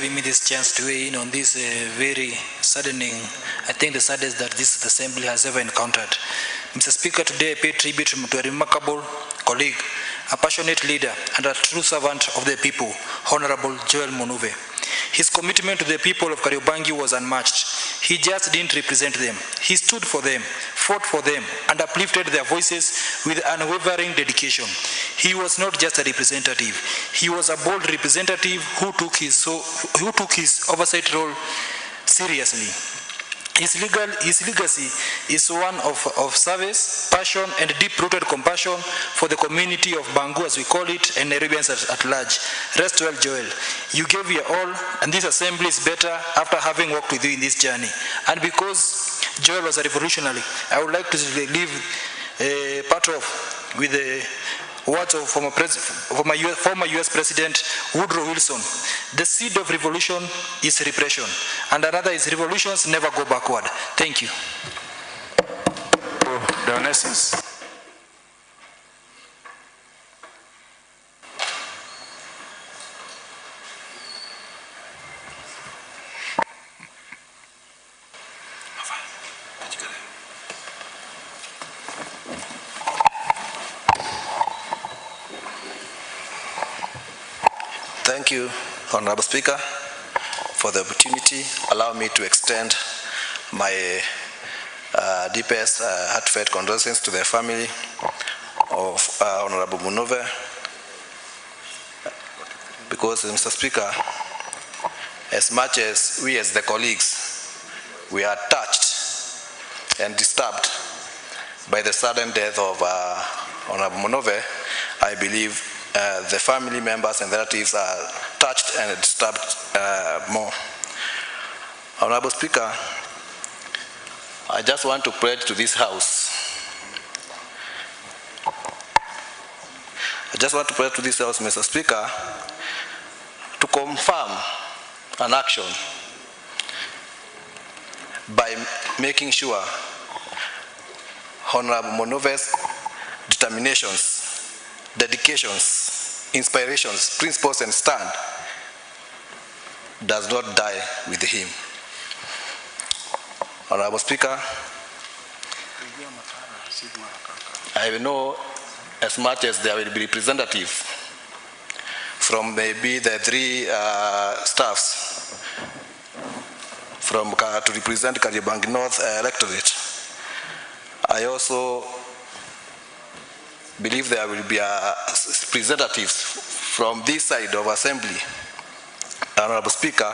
giving me this chance to weigh in on this very saddening, I think the saddest that this assembly has ever encountered. Mr. Speaker, today I pay tribute to a remarkable colleague, a passionate leader, and a true servant of the people, Honorable Joel Munuve. His commitment to the people of Kariobangi was unmatched. He just didn't represent them. He stood for them, fought for them, and uplifted their voices with unwavering dedication. He was not just a representative. He was a bold representative who took his oversight role seriously. His legacy is one of service, passion, and deep-rooted compassion for the community of Bangu, as we call it, and Nairobians at large. Rest well, Joel. You gave your all, and this assembly is better after having worked with you in this journey. And because Joel was a revolutionary, I would like to leave part of with the words of former US President Woodrow Wilson. The seed of revolution is repression, and another is revolutions never go backward. Thank you. Dionysius. Thank you, Honorable Speaker, for the opportunity. Allow me to extend my deepest heartfelt condolences to the family of Honorable Munuve, because, Mr. Speaker, as much as we as the colleagues, we are touched and disturbed by the sudden death of Honorable Munuve, I believe the family members and relatives are touched and disturbed more. Honorable Speaker, I just want to pledge to this House. Mr. Speaker, to confirm an action by making sure Honorable Munuve's determinations, dedications, inspirations, principles, and stand does not die with him. Honorable Speaker, I know as much as there will be representatives from maybe the three staffs to represent Kariobangi North electorate, I also believe there will be representatives from this side of assembly, Honorable Speaker,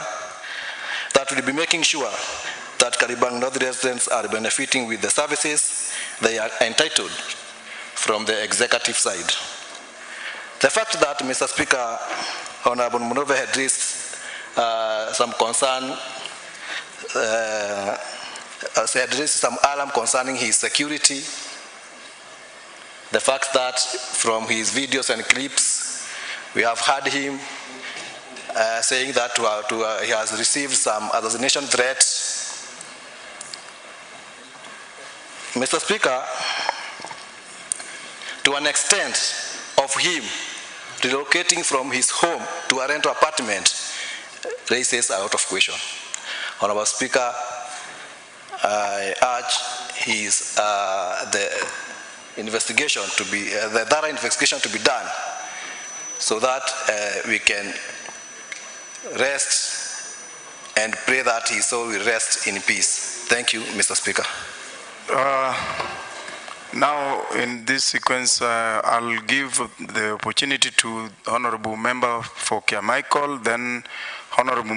that will be making sure that Kariobangi North residents are benefiting with the services they are entitled from the executive side. The fact that, Mr. Speaker, Honorable Munuve had raised some concern, had raised some alarm concerning his security. The fact that from his videos and clips, we have heard him saying that he has received some assassination threats. Mr. Speaker, to an extent of him relocating from his home to a rental apartment raises out of question. Honorable Speaker, I urge the investigation to be, the thorough investigation to be done, so that we can rest and pray that his soul will rest in peace. Thank you, Mr. Speaker. Now, in this sequence, I'll give the opportunity to Honorable Member for Kiamichael, then Honorable